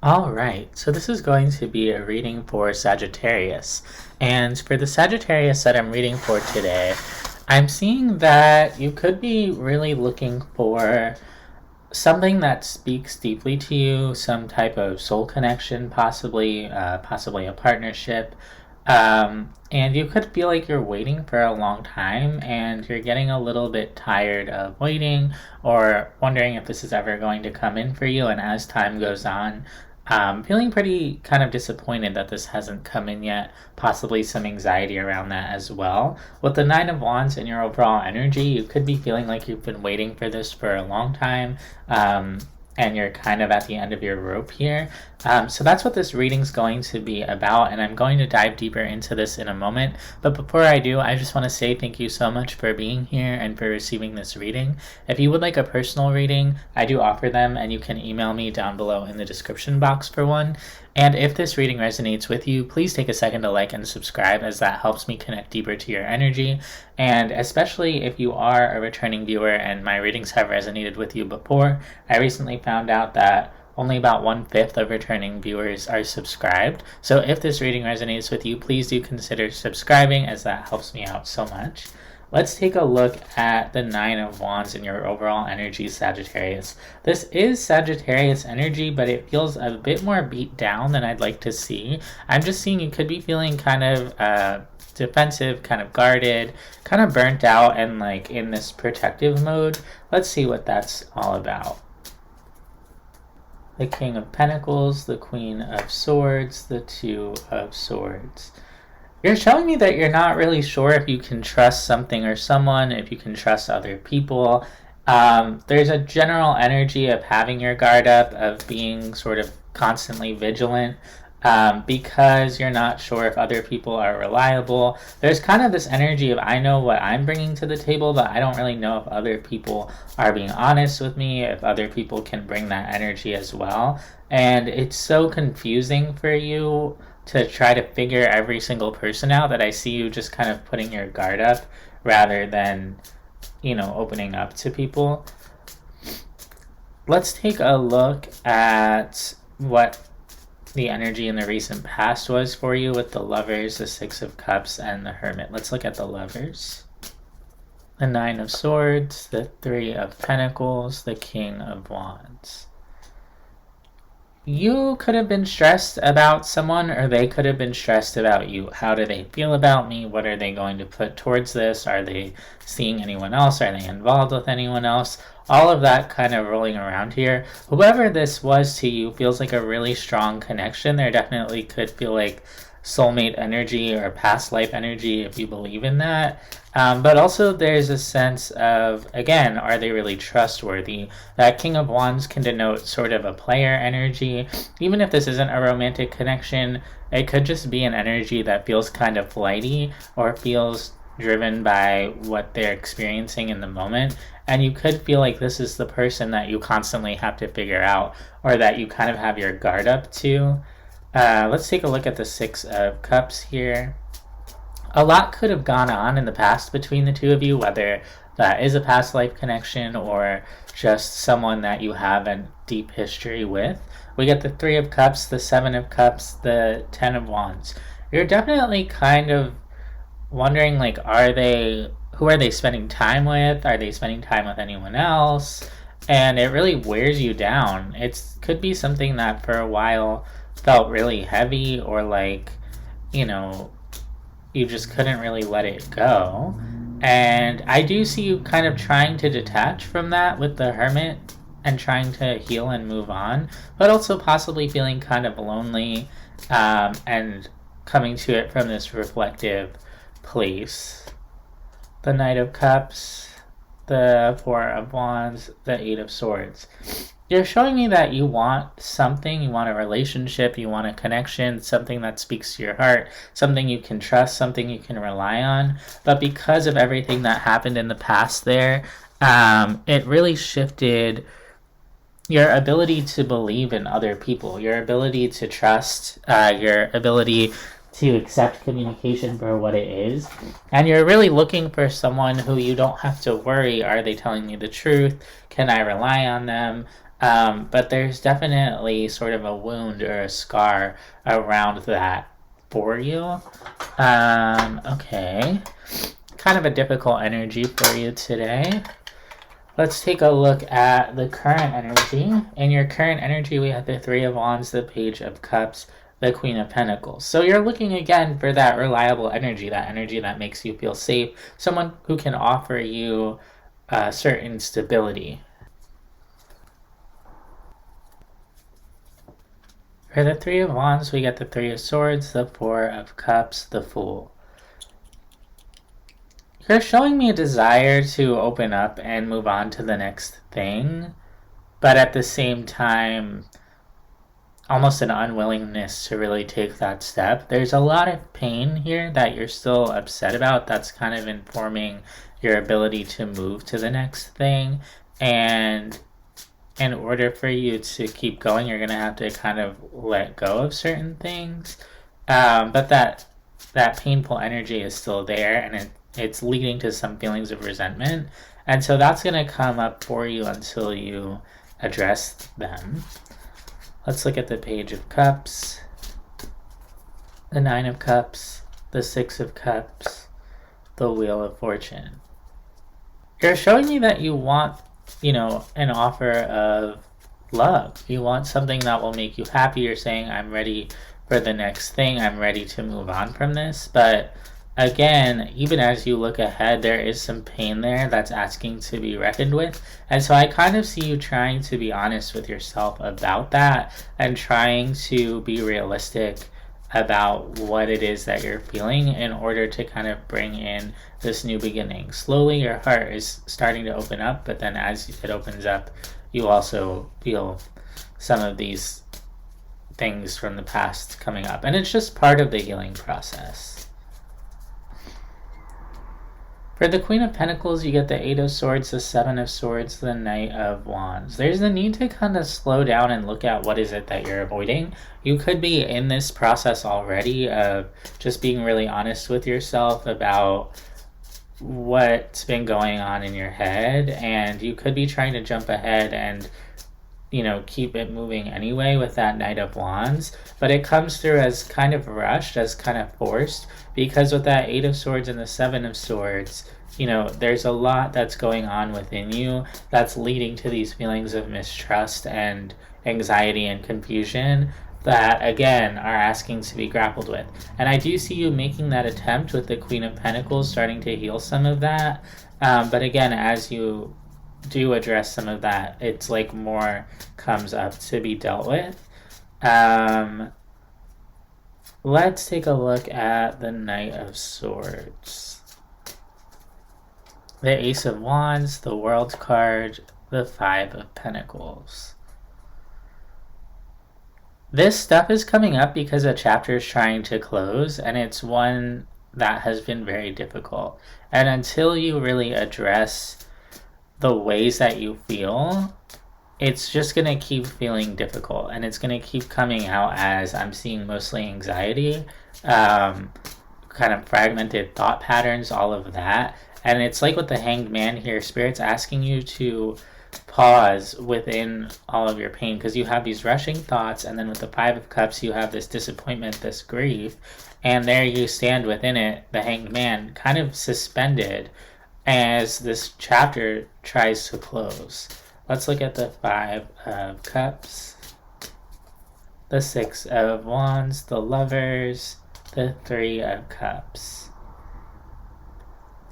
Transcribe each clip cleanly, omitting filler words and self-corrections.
All right, so this is going to be a reading for Sagittarius. And for the Sagittarius that I'm reading for today, I'm seeing that you could be really looking for something that speaks deeply to you, some type of soul connection, possibly a partnership. And you could feel like you're waiting for a long time and you're getting a little bit tired of waiting or wondering if this is ever going to come in for you. And as time goes on, feeling pretty kind of disappointed that this hasn't come in yet, possibly some anxiety around that as well. With the Nine of Wands and your overall energy, you could be feeling like you've been waiting for this for a long time. And you're kind of at the end of your rope here. So that's what this reading's going to be about, and I'm going to dive deeper into this in a moment. But before I do, I just want to say thank you so much for being here and for receiving this reading. If you would like a personal reading, I do offer them, and you can email me down below in the description box for one. And if this reading resonates with you, please take a second to like and subscribe, as that helps me connect deeper to your energy. And especially if you are a returning viewer and my readings have resonated with you before, I recently found out that only about 1/5 of returning viewers are subscribed. So if this reading resonates with you, please do consider subscribing, as that helps me out so much. Let's take a look at the Nine of Wands in your overall energy, Sagittarius. This is Sagittarius energy, but it feels a bit more beat down than I'd like to see. I'm just seeing you could be feeling kind of defensive, kind of guarded, kind of burnt out, and like in this protective mode. Let's see what that's all about. The King of Pentacles, the Queen of Swords, the Two of Swords. You're showing me that you're not really sure if you can trust something or someone, if you can trust other people. There's a general energy of having your guard up, of being sort of constantly vigilant, because you're not sure if other people are reliable. There's kind of this energy of, I know what I'm bringing to the table, but I don't really know if other people are being honest with me, if other people can bring that energy as well. And it's so confusing for you to try to figure every single person out that I see you just kind of putting your guard up rather than, opening up to people. Let's take a look at what the energy in the recent past was for you with the Lovers, the Six of Cups, and the Hermit. Let's look at the Lovers. The Nine of Swords, the Three of Pentacles, the King of Wands. You could have been stressed about someone, or they could have been stressed about you. How do they feel about me? What are they going to put towards this? Are they seeing anyone else? Are they involved with anyone else? All of that kind of rolling around here. Whoever this was to you feels like a really strong connection. There definitely could feel like soulmate energy or past life energy, if you believe in that. But also there's a sense of, again, are they really trustworthy? That King of Wands can denote sort of a player energy. Even if this isn't a romantic connection, it could just be an energy that feels kind of flighty or feels driven by what they're experiencing in the moment. And you could feel like this is the person that you constantly have to figure out, or that you kind of have your guard up to. Let's take a look at the Six of Cups here. A lot could have gone on in the past between the two of you, whether that is a past life connection or just someone that you have a deep history with. We get the Three of Cups, the Seven of Cups, the Ten of Wands. You're definitely kind of wondering, like, who are they spending time with? Are they spending time with anyone else? And it really wears you down. It could be something that for a while felt really heavy, or like, you just couldn't really let it go. And I do see you kind of trying to detach from that with the Hermit and trying to heal and move on, but also possibly feeling kind of lonely, and coming to it from this reflective place. The Knight of Cups, the Four of Wands, the Eight of Swords. You're showing me that you want something, you want a relationship, you want a connection, something that speaks to your heart, something you can trust, something you can rely on. But because of everything that happened in the past there, it really shifted your ability to believe in other people, your ability to trust, your ability to accept communication for what it is. And you're really looking for someone who you don't have to worry, are they telling you the truth? Can I rely on them? But there's definitely sort of a wound or a scar around that for you. Okay. Kind of a difficult energy for you today. Let's take a look at the current energy. In your current energy, we have the Three of Wands, the Page of Cups, the Queen of Pentacles. So you're looking again for that reliable energy that makes you feel safe, someone who can offer you certain stability. For the Three of Wands, we get the Three of Swords, the Four of Cups, the Fool. You're showing me a desire to open up and move on to the next thing, but at the same time, almost an unwillingness to really take that step. There's a lot of pain here that you're still upset about that's kind of informing your ability to move to the next thing. And in order for you to keep going, you're going to have to kind of let go of certain things. But that painful energy is still there, and it's leading to some feelings of resentment. And so that's going to come up for you until you address them. Let's look at the Page of Cups, the Nine of Cups, the Six of Cups, the Wheel of Fortune. You're showing me that you want, an offer of love. You want something that will make you happy. You're saying, I'm ready for the next thing. I'm ready to move on from this. But again, even as you look ahead, there is some pain there that's asking to be reckoned with. And so I kind of see you trying to be honest with yourself about that and trying to be realistic about what it is that you're feeling in order to kind of bring in this new beginning. Slowly your heart is starting to open up, but then as it opens up, you also feel some of these things from the past coming up. And it's just part of the healing process. For the Queen of Pentacles, you get the Eight of Swords, the Seven of Swords, the Knight of Wands. There's the need to kind of slow down and look at what is it that you're avoiding. You could be in this process already of just being really honest with yourself about what's been going on in your head, and you could be trying to jump ahead and keep it moving anyway with that Knight of Wands, but it comes through as kind of rushed, as kind of forced, because with that Eight of Swords and the Seven of Swords, there's a lot that's going on within you that's leading to these feelings of mistrust and anxiety and confusion that, again, are asking to be grappled with. And I do see you making that attempt with the Queen of Pentacles, starting to heal some of that, but again, as you do address some of that, it's like more comes up to be dealt with. Let's take a look at the Knight of Swords, the Ace of Wands, the World card, the Five of Pentacles. This stuff is coming up because a chapter is trying to close, and it's one that has been very difficult. And until you really address the ways that you feel, it's just going to keep feeling difficult, and it's going to keep coming out as, I'm seeing mostly anxiety, kind of fragmented thought patterns, all of that. And it's like with the Hanged Man here, Spirit's asking you to pause within all of your pain, because you have these rushing thoughts, and then with the Five of Cups you have this disappointment, this grief, and there you stand within it, the Hanged Man, kind of suspended as this chapter tries to close. Let's look at the Five of Cups, the Six of Wands, the Lovers, the Three of Cups.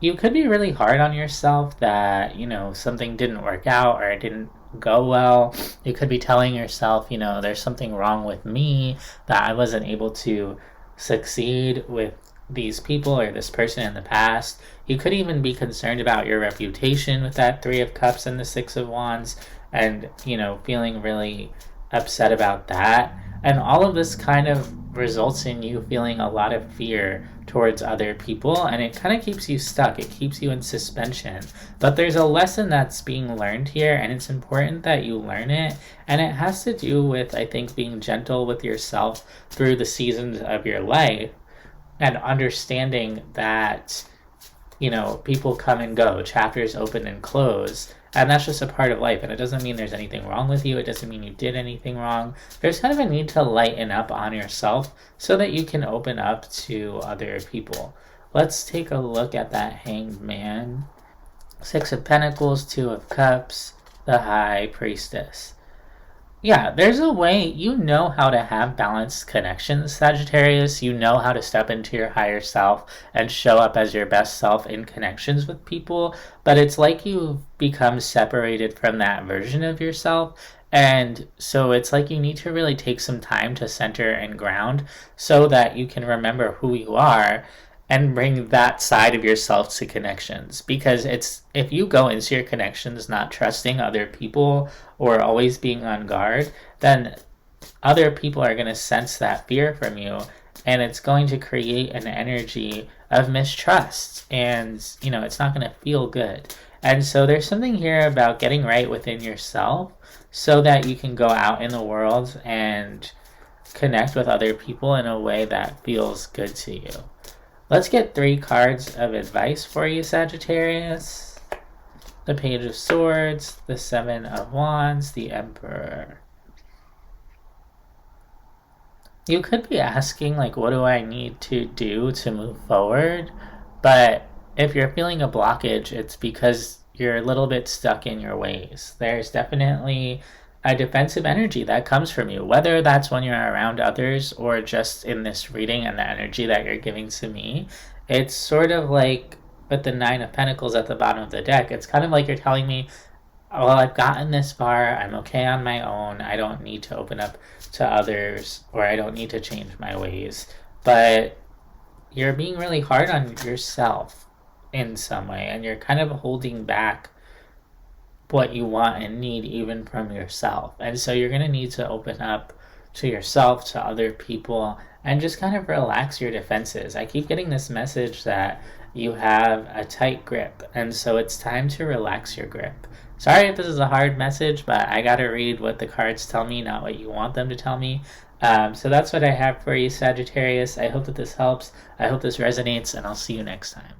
You could be really hard on yourself that, something didn't work out or it didn't go well. You could be telling yourself, there's something wrong with me, that I wasn't able to succeed with these people or this person in the past. You could even be concerned about your reputation with that Three of Cups and the Six of Wands, and feeling really upset about that. And all of this kind of results in you feeling a lot of fear towards other people, and it kind of keeps you stuck. It keeps you in suspension. But there's a lesson that's being learned here, and it's important that you learn it. And it has to do with, I think, being gentle with yourself through the seasons of your life, and understanding that, people come and go, chapters open and close, And that's just a part of life. And it doesn't mean there's anything wrong with you. It doesn't mean you did anything wrong. There's kind of a need to lighten up on yourself so that you can open up to other people. Let's take a look at that Hanged Man. Six of Pentacles, Two of Cups, the High Priestess. Yeah, there's a way. You know how to have balanced connections, Sagittarius. You know how to step into your higher self and show up as your best self in connections with people, but it's like you've become separated from that version of yourself. And so it's like you need to really take some time to center and ground so that you can remember who you are and bring that side of yourself to connections. Because it's, if you go into your connections not trusting other people or always being on guard, then other people are going to sense that fear from you, and it's going to create an energy of mistrust, and it's not going to feel good. And so there's something here about getting right within yourself so that you can go out in the world and connect with other people in a way that feels good to you. Let's get 3 cards of advice for you, Sagittarius. The Page of Swords, the Seven of Wands, the Emperor. You could be asking, like, what do I need to do to move forward? But if you're feeling a blockage, it's because you're a little bit stuck in your ways. There's definitely a defensive energy that comes from you, whether that's when you're around others or just in this reading and the energy that you're giving to me. It's sort of like with the Nine of Pentacles at the bottom of the deck. It's kind of like you're telling me, well, I've gotten this far, I'm okay on my own, I don't need to open up to others, or I don't need to change my ways. But you're being really hard on yourself in some way, and you're kind of holding back what you want and need even from yourself. And so you're going to need to open up to yourself, to other people, and just kind of relax your defenses. I keep getting this message that you have a tight grip, and so it's time to relax your grip. Sorry if this is a hard message, but I gotta read what the cards tell me, not what you want them to tell me. So that's what I have for you, Sagittarius. I hope that this helps. I hope this resonates, and I'll see you next time.